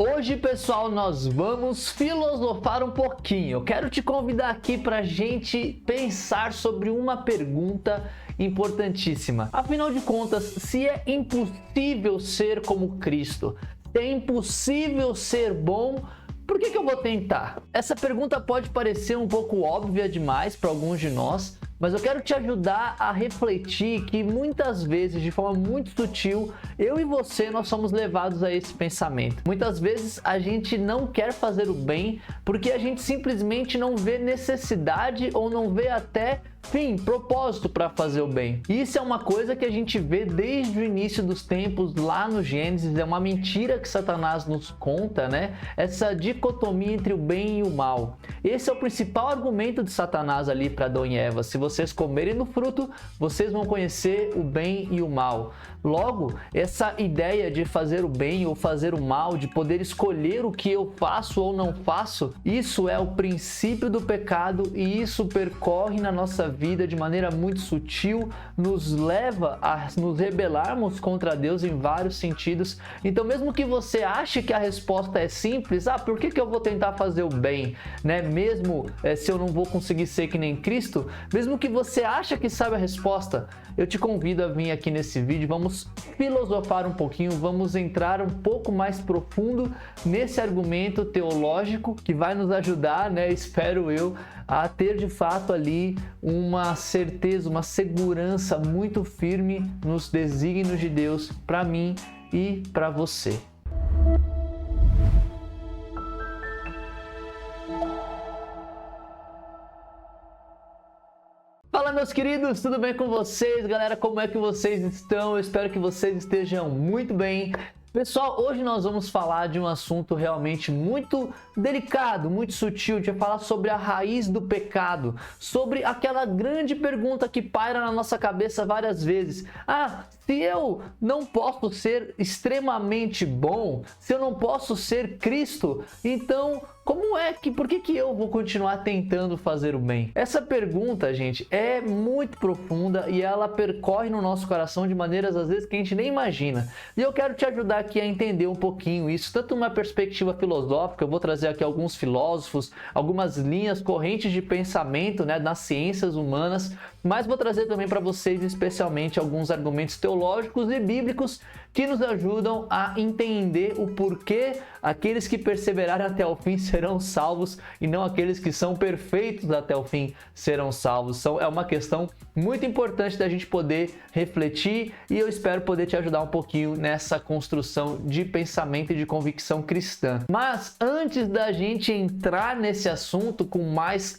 Hoje, pessoal, nós vamos filosofar um pouquinho. Eu quero te convidar aqui para a gente pensar sobre uma pergunta importantíssima. Afinal de contas, se é impossível ser como Cristo, se é impossível ser bom, por que eu vou tentar? Essa pergunta pode parecer um pouco óbvia demais para alguns de nós, mas eu quero te ajudar a refletir que muitas vezes, de forma muito sutil, eu e você, nós somos levados a esse pensamento. Muitas vezes a gente não quer fazer o bem porque a gente simplesmente não vê necessidade ou não vê até propósito para fazer o bem. Isso é uma coisa que a gente vê desde o início dos tempos, lá no Gênesis. É uma mentira que Satanás nos conta, né? Essa dicotomia entre o bem e o mal. Esse é o principal argumento de Satanás ali para Adão e Eva. Se vocês comerem do fruto, vocês vão conhecer o bem e o mal. Logo, essa ideia de fazer o bem ou fazer o mal, de poder escolher o que eu faço ou não faço, isso é o princípio do pecado e isso percorre na nossa vida de maneira muito sutil, nos leva a nos rebelarmos contra Deus em vários sentidos. Então, mesmo que você ache que a resposta é simples, por que eu vou tentar fazer o bem, né? Mesmo se eu não vou conseguir ser que nem Cristo, mesmo que você ache que sabe a resposta, eu te convido a vir aqui nesse vídeo, vamos filosofar um pouquinho, vamos entrar um pouco mais profundo nesse argumento teológico que vai nos ajudar, né? Espero eu, a ter de fato ali uma certeza, uma segurança muito firme nos desígnios de Deus para mim e para você. Fala, meus queridos, tudo bem com vocês? Galera, como é que vocês estão? Eu espero que vocês estejam muito bem. Pessoal, hoje nós vamos falar de um assunto realmente muito delicado, muito sutil. A gente vai falar sobre a raiz do pecado, sobre aquela grande pergunta que paira na nossa cabeça várias vezes. Se eu não posso ser extremamente bom, se eu não posso ser Cristo, então por que eu vou continuar tentando fazer o bem? Essa pergunta, gente, é muito profunda e ela percorre no nosso coração de maneiras às vezes que a gente nem imagina. E eu quero te ajudar aqui a entender um pouquinho isso, tanto uma perspectiva filosófica. Eu vou trazer aqui alguns filósofos, algumas linhas, correntes de pensamento, né, nas ciências humanas, mas vou trazer também para vocês especialmente alguns argumentos teológicos e bíblicos que nos ajudam a entender o porquê aqueles que perseverarem até o fim serão salvos e não aqueles que são perfeitos até o fim serão salvos. É uma questão muito importante da gente poder refletir e eu espero poder te ajudar um pouquinho nessa construção de pensamento e de convicção cristã. Mas antes da gente entrar nesse assunto com mais,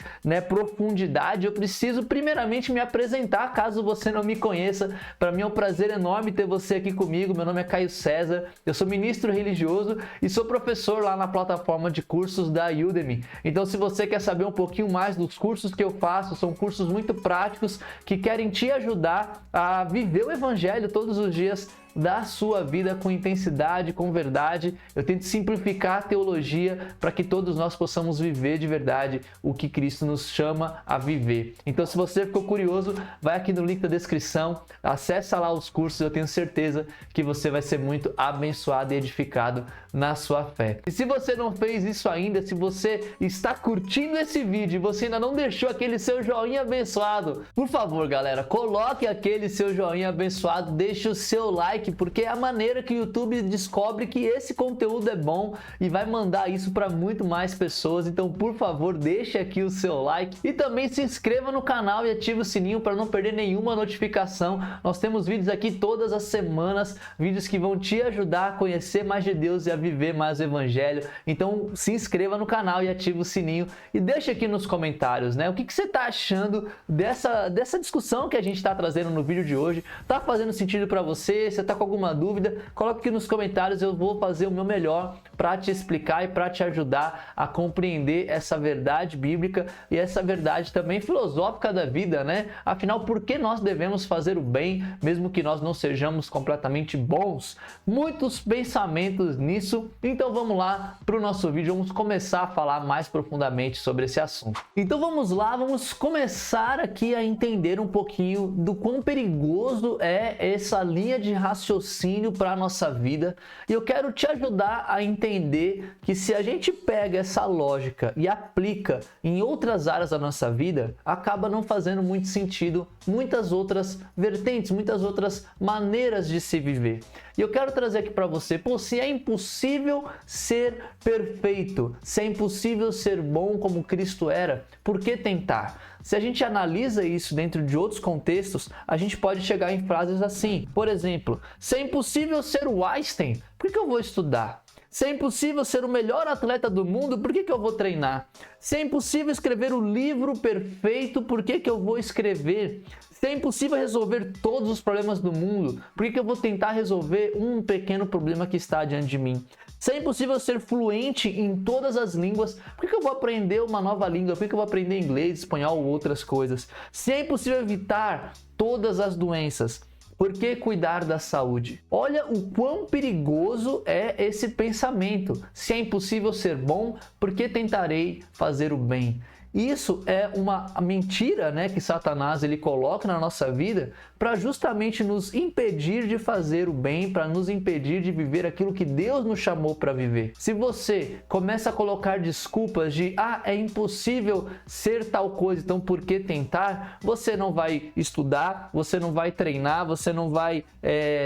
profundidade, eu preciso primeiramente me apresentar, caso você não me conheça. Para mim é um prazer enorme ter você aqui comigo. Meu nome é Caio César, eu sou ministro religioso e sou professor lá na plataforma de cursos da Udemy. Então, se você quer saber um pouquinho mais dos cursos que eu faço, são cursos muito práticos que querem te ajudar a viver o evangelho todos os dias da sua vida com intensidade, com verdade. Eu tento simplificar a teologia para que todos nós possamos viver de verdade o que Cristo nos chama a viver. Então, se você ficou curioso, vai aqui no link da descrição, acessa lá os cursos, eu tenho certeza que você vai ser muito abençoado e edificado na sua fé. E se você não fez isso ainda, se você está curtindo esse vídeo e você ainda não deixou aquele seu joinha abençoado, por favor, galera, coloque aquele seu joinha abençoado, deixe o seu like, porque é a maneira que o YouTube descobre que esse conteúdo é bom e vai mandar isso para muito mais pessoas. Então, por favor, deixe aqui o seu like e também se inscreva no canal e ative o sininho para não perder nenhuma notificação. Nós temos vídeos aqui todas as semanas, vídeos que vão te ajudar a conhecer mais de Deus e a viver mais o evangelho. Então, se inscreva no canal e ative o sininho e deixe aqui nos comentários, o que você está achando dessa discussão que a gente está trazendo no vídeo de hoje. Tá fazendo sentido para você? Você está com alguma dúvida? Coloque aqui nos comentários, eu vou fazer o meu melhor para te explicar e para te ajudar a compreender essa verdade bíblica e essa verdade também filosófica da vida, Afinal, por que nós devemos fazer o bem, mesmo que nós não sejamos completamente bons? Muitos pensamentos nisso, então vamos lá para o nosso vídeo, vamos começar a falar mais profundamente sobre esse assunto. Então vamos lá, vamos começar aqui a entender um pouquinho do quão perigoso é essa linha de raciocínio raciocínio para a nossa vida. E eu quero te ajudar a entender que se a gente pega essa lógica e aplica em outras áreas da nossa vida, acaba não fazendo muito sentido muitas outras vertentes, muitas outras maneiras de se viver. E eu quero trazer aqui para você, pô, se é impossível ser perfeito, se é impossível ser bom como Cristo era, por que tentar? Se a gente analisa isso dentro de outros contextos, a gente pode chegar em frases assim. Por exemplo, se é impossível ser o Einstein, por que eu vou estudar? Se é impossível ser o melhor atleta do mundo, por que eu vou treinar? Se é impossível escrever o livro perfeito, por que eu vou escrever? Se é impossível resolver todos os problemas do mundo, por que eu vou tentar resolver um pequeno problema que está diante de mim? Se é impossível ser fluente em todas as línguas, por que eu vou aprender uma nova língua? Por que eu vou aprender inglês, espanhol ou outras coisas? Se é impossível evitar todas as doenças, por que cuidar da saúde? Olha o quão perigoso é esse pensamento. Se é impossível ser bom, por que tentarei fazer o bem? Isso é uma mentira, né, que Satanás ele coloca na nossa vida para justamente nos impedir de fazer o bem, para nos impedir de viver aquilo que Deus nos chamou para viver. Se você começa a colocar desculpas de é impossível ser tal coisa, então por que tentar? Você não vai estudar, você não vai treinar, você não vai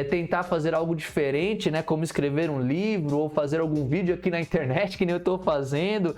tentar fazer algo diferente, né, como escrever um livro ou fazer algum vídeo aqui na internet que nem eu estou fazendo.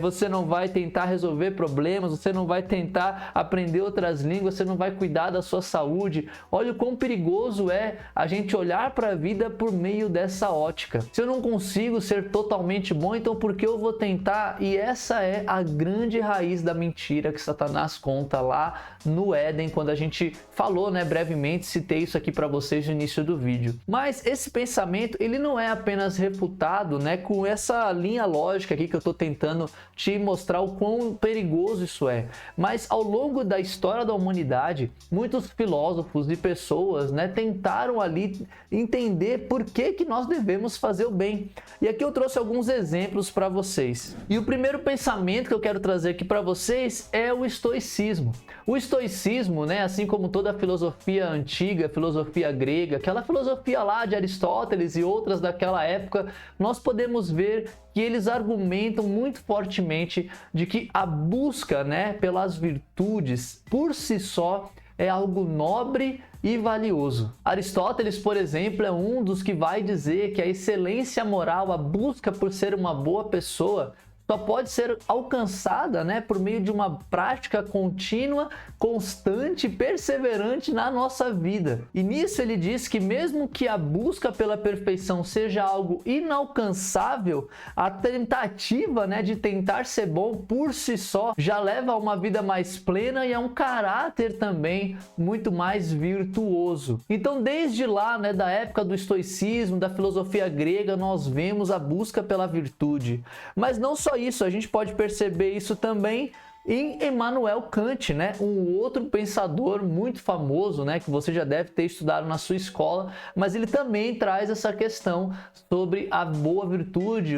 Você não vai tentar resolver problemas, você não vai tentar aprender outras línguas, você não vai cuidar da sua saúde. Olha o quão perigoso é a gente olhar para a vida por meio dessa ótica. Se eu não consigo ser totalmente bom, então por que eu vou tentar? E essa é a grande raiz da mentira que Satanás conta lá no Éden, quando a gente falou, né, brevemente, citei isso aqui para vocês no início do vídeo. Mas esse pensamento, ele não é apenas refutado, né, com essa linha lógica aqui que eu estou tentando te mostrar o quão perigoso isso é. Mas ao longo da história da humanidade, muitos filósofos e pessoas, né, tentaram ali entender por que nós devemos fazer o bem. E aqui eu trouxe alguns exemplos para vocês. E o primeiro pensamento que eu quero trazer aqui para vocês é o estoicismo. O estoicismo, né, assim como toda a filosofia antiga, filosofia grega, aquela filosofia lá de Aristóteles e outras daquela época, nós podemos ver que eles argumentam muito fortemente de que a busca, né, pelas virtudes por si só é algo nobre e valioso. Aristóteles, por exemplo, é um dos que vai dizer que a excelência moral, a busca por ser uma boa pessoa, só pode ser alcançada, né, por meio de uma prática contínua, constante e perseverante na nossa vida. E nisso ele diz que mesmo que a busca pela perfeição seja algo inalcançável, a tentativa, né, de tentar ser bom por si só já leva a uma vida mais plena e a um caráter também muito mais virtuoso. Então, desde lá, né, da época do estoicismo, da filosofia grega, nós vemos a busca pela virtude. Mas não só isso, a gente pode perceber isso também em Immanuel Kant, né? Um outro pensador muito famoso, né? Que você já deve ter estudado na sua escola, mas ele também traz essa questão sobre a boa virtude,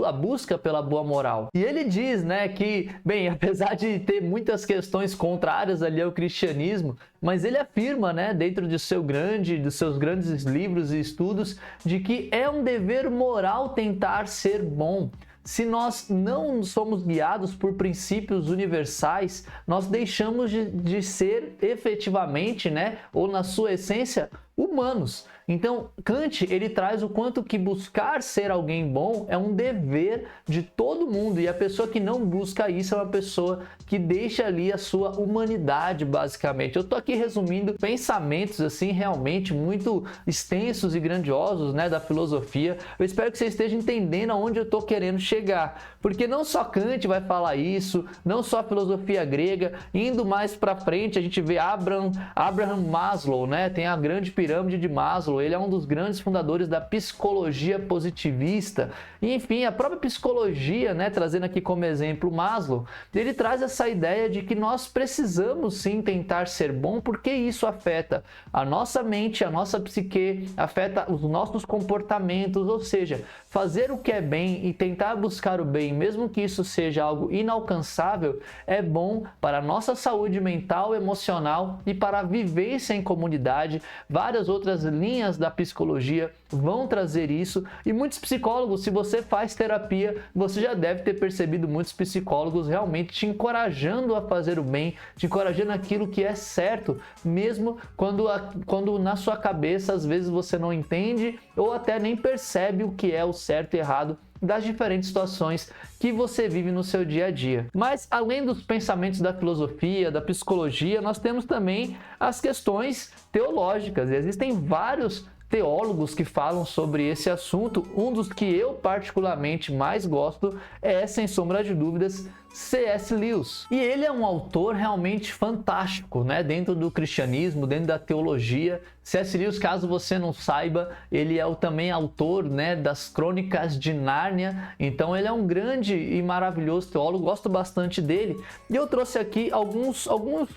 a busca pela boa moral. E ele diz, né, que, bem, apesar de ter muitas questões contrárias ali ao cristianismo, mas ele afirma, né, dentro dos seus grandes livros e estudos, de que é um dever moral tentar ser bom. Se nós não somos guiados por princípios universais, nós deixamos de ser efetivamente, né, ou na sua essência, humanos. Então, Kant, ele traz o quanto que buscar ser alguém bom é um dever de todo mundo, e a pessoa que não busca isso é uma pessoa que deixa ali a sua humanidade, basicamente. Eu tô aqui resumindo pensamentos assim realmente muito extensos e grandiosos, né, da filosofia. Eu espero que você esteja entendendo aonde eu tô querendo chegar, porque não só Kant vai falar isso, não só a filosofia grega, indo mais para frente a gente vê Abraham Maslow, né, tem a grande pirâmide de Maslow. Ele é um dos grandes fundadores da psicologia positivista. E, enfim, a própria psicologia, né, trazendo aqui como exemplo Maslow, ele traz essa ideia de que nós precisamos sim tentar ser bom, porque isso afeta a nossa mente, a nossa psique, afeta os nossos comportamentos, ou seja, fazer o que é bem e tentar buscar o bem, mesmo que isso seja algo inalcançável, é bom para a nossa saúde mental, emocional e para a vivência em comunidade. Várias outras linhas linhas da psicologia vão trazer isso, e muitos psicólogos, se você faz terapia, você já deve ter percebido muitos psicólogos realmente te encorajando a fazer o bem, te encorajando aquilo que é certo, mesmo quando na sua cabeça às vezes você não entende ou até nem percebe o que é o certo e errado das diferentes situações que você vive no seu dia a dia. Mas além dos pensamentos da filosofia, da psicologia, nós temos também as questões teológicas. Existem vários teólogos que falam sobre esse assunto. Um dos que eu particularmente mais gosto é, sem sombra de dúvidas, C.S. Lewis. E ele é um autor realmente fantástico, né? Dentro do cristianismo, dentro da teologia. C.S. Lewis, caso você não saiba, ele é também autor, né, das Crônicas de Nárnia. Então ele é um grande e maravilhoso teólogo, gosto bastante dele. E eu trouxe aqui alguns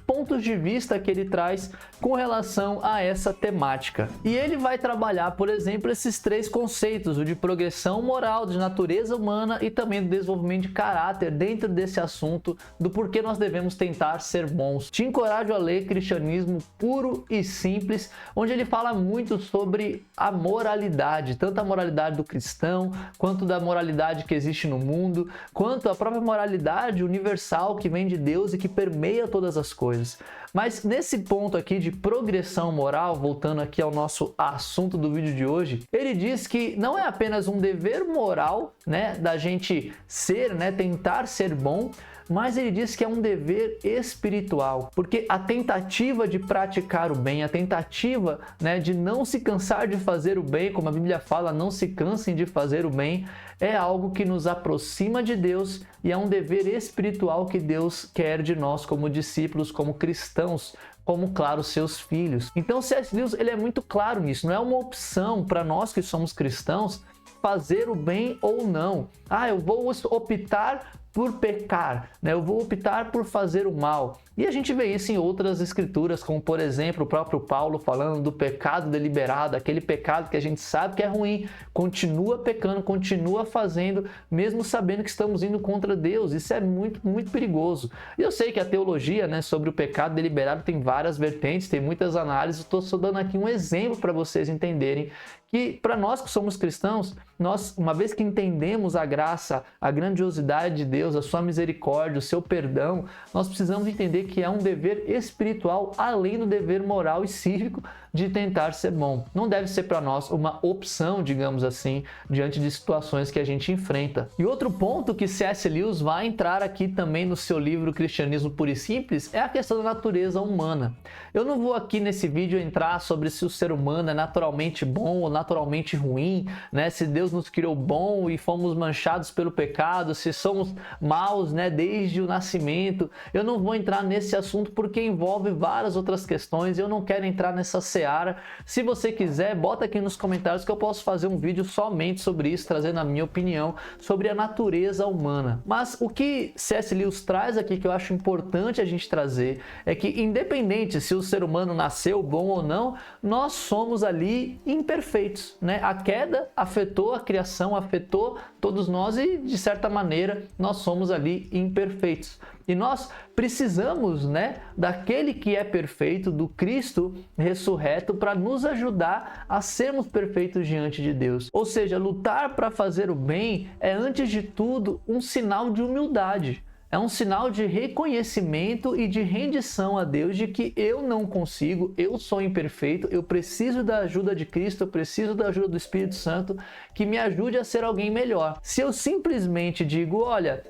pontos de vista que ele traz com relação a essa temática. E ele vai trabalhar, por exemplo, esses três conceitos: o de progressão moral, de natureza humana e também do desenvolvimento de caráter dentro desse assunto do porquê nós devemos tentar ser bons. Te encorajo a ler Cristianismo Puro e Simples, onde ele fala muito sobre a moralidade, tanto a moralidade do cristão, quanto da moralidade que existe no mundo, quanto a própria moralidade universal que vem de Deus e que permeia todas as coisas. Mas nesse ponto aqui de progressão moral, voltando aqui ao nosso assunto do vídeo de hoje, ele diz que não é apenas um dever moral, né, da gente ser, né, tentar ser bom, mas ele diz que é um dever espiritual, porque a tentativa de praticar o bem, a tentativa, né, de não se cansar de fazer o bem, como a Bíblia fala, não se cansem de fazer o bem, é algo que nos aproxima de Deus e é um dever espiritual que Deus quer de nós como discípulos, como cristãos, como, claro, seus filhos. Então, C.S. Lewis, ele é muito claro nisso, não é uma opção para nós que somos cristãos fazer o bem ou não. Eu vou optar por pecar, né? Eu vou optar por fazer o mal. E a gente vê isso em outras escrituras, como por exemplo o próprio Paulo falando do pecado deliberado, aquele pecado que a gente sabe que é ruim, continua pecando, continua fazendo, mesmo sabendo que estamos indo contra Deus. Isso é muito, muito perigoso. E eu sei que a teologia, né, sobre o pecado deliberado tem várias vertentes, tem muitas análises. Estou só dando aqui um exemplo para vocês entenderem que para nós que somos cristãos, nós, uma vez que entendemos a graça, a grandiosidade de Deus, a sua misericórdia, o seu perdão, nós precisamos entender que é um dever espiritual além do dever moral e cívico de tentar ser bom. Não deve ser para nós uma opção, digamos assim, diante de situações que a gente enfrenta. E outro ponto que C.S. Lewis vai entrar aqui também no seu livro Cristianismo Puro e Simples é a questão da natureza humana. Eu não vou aqui nesse vídeo entrar sobre se o ser humano é naturalmente bom ou naturalmente ruim, né? Se Deus nos criou bom e fomos manchados pelo pecado, se somos maus, né, desde o nascimento. Eu não vou entrar nesse assunto porque envolve várias outras questões. Eu não quero entrar nessa seara. Se você quiser, bota aqui nos comentários que eu posso fazer um vídeo somente sobre isso, trazendo a minha opinião sobre a natureza humana. Mas o que C.S. Lewis traz aqui, que eu acho importante a gente trazer, é que independente se o ser humano nasceu bom ou não, nós somos ali imperfeitos, né? A queda afetou a criação, afetou todos nós e, de certa maneira, nós somos ali imperfeitos. E nós precisamos, né, daquele que é perfeito, do Cristo ressurreto, para nos ajudar a sermos perfeitos diante de Deus. Ou seja, lutar para fazer o bem é, antes de tudo, um sinal de humildade. É um sinal de reconhecimento e de rendição a Deus de que eu não consigo, eu sou imperfeito, eu preciso da ajuda de Cristo, eu preciso da ajuda do Espírito Santo que me ajude a ser alguém melhor. Se eu simplesmente digo, olha,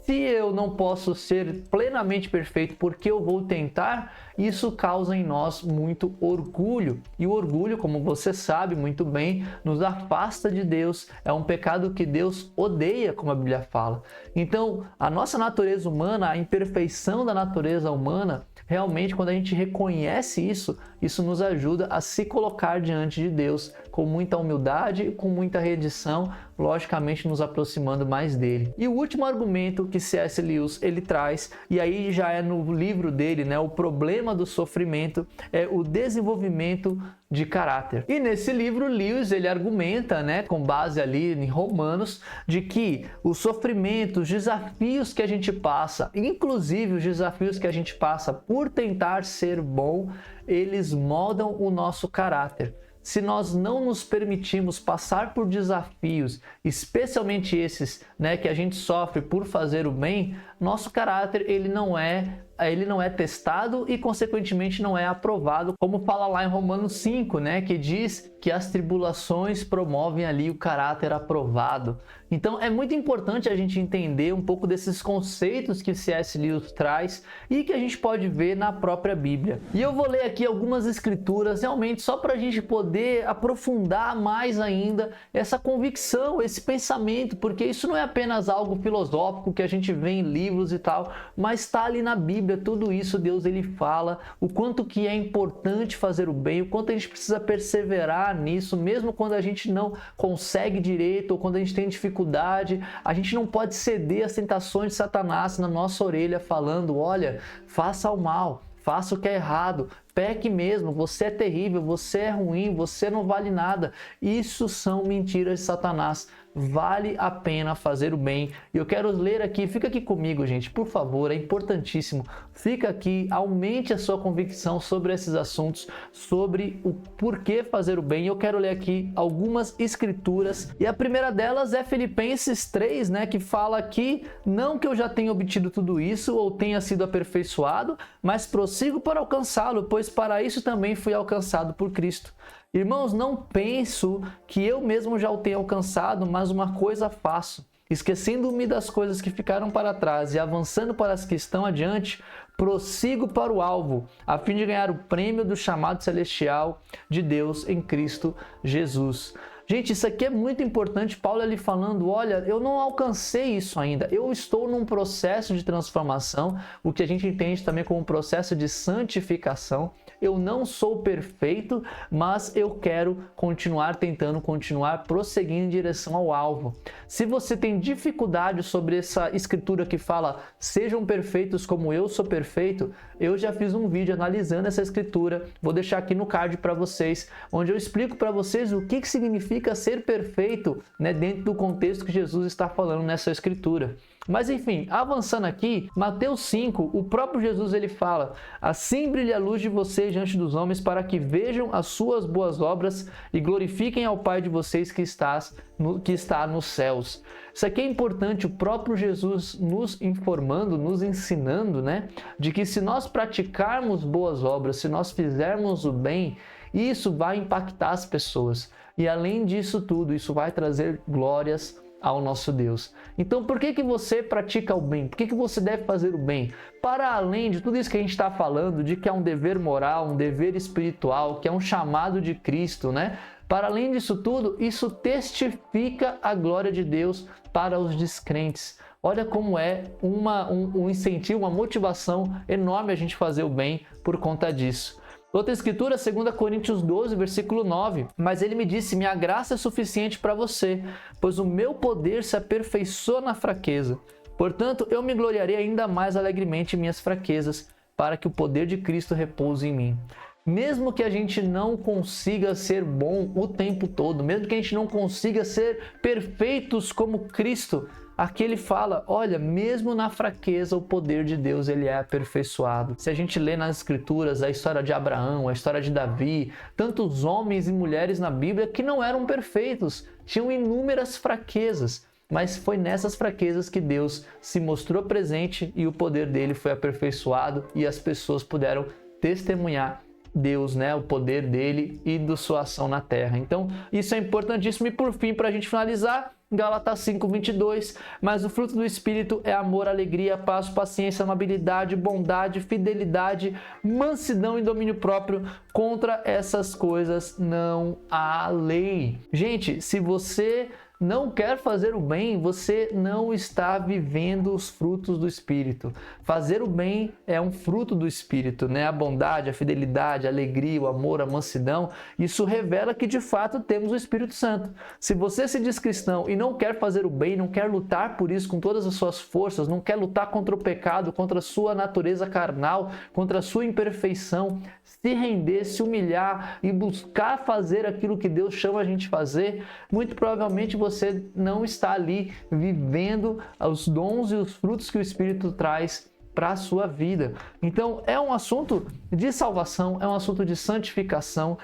se eu não posso ser plenamente perfeito porque eu vou tentar, isso causa em nós muito orgulho. E o orgulho, como você sabe muito bem, nos afasta de Deus. É um pecado que Deus odeia, como a Bíblia fala. Então, a nossa natureza humana, a imperfeição da natureza humana, realmente, quando a gente reconhece isso, isso nos ajuda a se colocar diante de Deus com muita humildade, com muita rendição, logicamente nos aproximando mais dele. E o último argumento que C.S. Lewis ele traz, e aí já é no livro dele, né, O Problema do Sofrimento, é o desenvolvimento de caráter. E nesse livro, Lewis ele argumenta, né, com base ali em Romanos, de que o sofrimento, os desafios que a gente passa, inclusive os desafios que a gente passa por tentar ser bom, eles moldam o nosso caráter. se nós não nos permitirmos passar por desafios, especialmente esses, né, que a gente sofre por fazer o bem, nosso caráter ele não é testado e consequentemente não é aprovado, como fala lá em Romanos 5, né, que diz que as tribulações promovem ali o caráter aprovado. Então é muito importante a gente entender um pouco desses conceitos que C.S. Lewis traz e que a gente pode ver na própria Bíblia. E eu vou ler aqui algumas escrituras realmente só para a gente poder aprofundar mais ainda essa convicção, esse pensamento, porque isso não é apenas algo filosófico que a gente vê em livros e tal, mas está ali na Bíblia, tudo isso Deus ele fala, o quanto que é importante fazer o bem, o quanto a gente precisa perseverar nisso, mesmo quando a gente não consegue direito ou quando a gente tem dificuldade, a gente não pode ceder às tentações de Satanás na nossa orelha falando, olha, faça o mal, faça o que é errado, peque mesmo, você é terrível, você é ruim, você não vale nada. Isso são mentiras de Satanás. Vale a pena fazer o bem. E eu quero ler aqui, fica aqui comigo, gente, por favor, é importantíssimo. Fica aqui, aumente a sua convicção sobre esses assuntos, sobre o porquê fazer o bem. Eu quero ler aqui algumas escrituras. E a primeira delas é Filipenses 3, né, que fala aqui, não que eu já tenha obtido tudo isso ou tenha sido aperfeiçoado, mas prossigo para alcançá-lo, pois para isso também fui alcançado por Cristo. Irmãos, não penso que eu mesmo já o tenha alcançado, mas uma coisa faço. Esquecendo-me das coisas que ficaram para trás e avançando para as que estão adiante, prossigo para o alvo, a fim de ganhar o prêmio do chamado celestial de Deus em Cristo Jesus. Gente, isso aqui é muito importante. Paulo ali falando, olha, eu não alcancei isso ainda. Eu estou num processo de transformação, o que a gente entende também como um processo de santificação. Eu não sou perfeito, mas eu quero continuar tentando, continuar prosseguindo em direção ao alvo. Se você tem dificuldade sobre essa escritura que fala, sejam perfeitos como eu sou perfeito, eu já fiz um vídeo analisando essa escritura, vou deixar aqui no card para vocês, onde eu explico para vocês o que significa ser perfeito, né, dentro do contexto que Jesus está falando nessa escritura. Mas enfim, avançando aqui, Mateus 5, o próprio Jesus ele fala, assim brilha a luz de vocês diante dos homens para que vejam as suas boas obras e glorifiquem ao Pai de vocês que está nos céus. Isso aqui é importante, o próprio Jesus nos informando, nos ensinando, né, de que se nós praticarmos boas obras, se nós fizermos o bem, isso vai impactar as pessoas. E além disso tudo, isso vai trazer glórias ao nosso Deus. Então, por que você pratica o bem? Por que você deve fazer o bem? Para além de tudo isso que a gente está falando, de que é um dever moral, um dever espiritual, que é um chamado de Cristo, né? Para além disso tudo, isso testifica a glória de Deus para os descrentes. Olha como é um incentivo, uma motivação enorme a gente fazer o bem por conta disso. Outra escritura, 2 Coríntios 12, versículo 9. Mas ele me disse, minha graça é suficiente para você, pois o meu poder se aperfeiçoa na fraqueza. Portanto, eu me gloriarei ainda mais alegremente em minhas fraquezas, para que o poder de Cristo repouse em mim. Mesmo que a gente não consiga ser bom o tempo todo, mesmo que a gente não consiga ser perfeitos como Cristo, aqui ele fala, olha, mesmo na fraqueza o poder de Deus ele é aperfeiçoado. Se a gente lê nas escrituras a história de Abraão, a história de Davi, tantos homens e mulheres na Bíblia que não eram perfeitos, tinham inúmeras fraquezas, mas foi nessas fraquezas que Deus se mostrou presente e o poder dele foi aperfeiçoado e as pessoas puderam testemunhar Deus, né, o poder dele e da sua ação na terra. Então, isso é importantíssimo. E por fim, para a gente finalizar, Gálatas 5:22, mas o fruto do Espírito é amor, alegria, paz, paciência, amabilidade, bondade, fidelidade, mansidão e domínio próprio. Contra essas coisas não há lei. Gente, se você não quer fazer o bem, você não está vivendo os frutos do Espírito. Fazer o bem é um fruto do Espírito, né? A bondade, a fidelidade, a alegria, o amor, a mansidão, isso revela que de fato temos o Espírito Santo. Se você se diz cristão e não quer fazer o bem, não quer lutar por isso com todas as suas forças, não quer lutar contra o pecado, contra a sua natureza carnal, contra a sua imperfeição, se render, se humilhar e buscar fazer aquilo que Deus chama a gente de fazer, muito provavelmente você não está ali vivendo os dons e os frutos que o Espírito traz para a sua vida. Então é um assunto de salvação, é um assunto de santificação,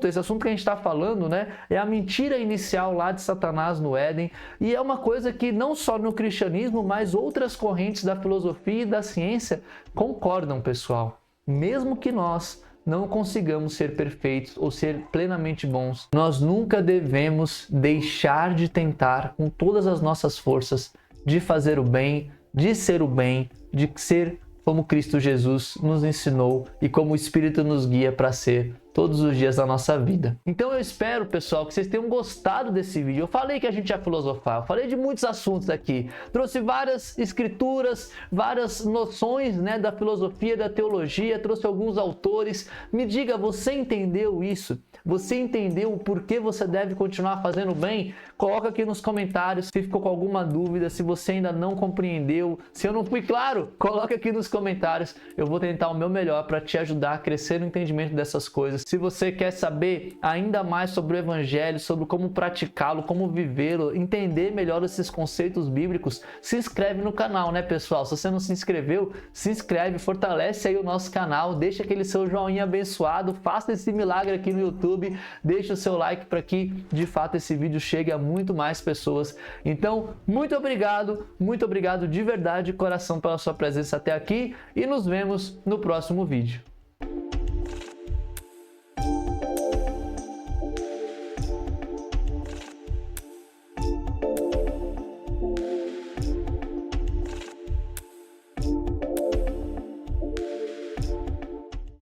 esse assunto que a gente está falando, né? É a mentira inicial lá de Satanás no Éden, e é uma coisa que não só no cristianismo, mas outras correntes da filosofia e da ciência concordam, pessoal. Mesmo que nós não consigamos ser perfeitos ou ser plenamente bons, nós nunca devemos deixar de tentar com todas as nossas forças de fazer o bem, de ser o bem, de ser como Cristo Jesus nos ensinou e como o Espírito nos guia para ser todos os dias da nossa vida. Então eu espero, pessoal, que vocês tenham gostado desse vídeo. Eu falei que a gente ia filosofar, eu falei de muitos assuntos aqui. Trouxe várias escrituras, várias noções, né, da filosofia, da teologia, trouxe alguns autores. Me diga, você entendeu isso? Você entendeu o porquê você deve continuar fazendo bem? Coloca aqui nos comentários se ficou com alguma dúvida, se você ainda não compreendeu, se eu não fui claro, coloca aqui nos comentários. Eu vou tentar o meu melhor para te ajudar a crescer no entendimento dessas coisas. Se você quer saber ainda mais sobre o Evangelho, sobre como praticá-lo, como vivê-lo, entender melhor esses conceitos bíblicos, se inscreve no canal, né, pessoal? Se você não se inscreveu, se inscreve, fortalece aí o nosso canal, deixa aquele seu joinha abençoado, faça esse milagre aqui no YouTube, deixa o seu like para que, de fato, esse vídeo chegue a muito mais pessoas. Então, muito obrigado de verdade, de coração, pela sua presença até aqui e nos vemos no próximo vídeo.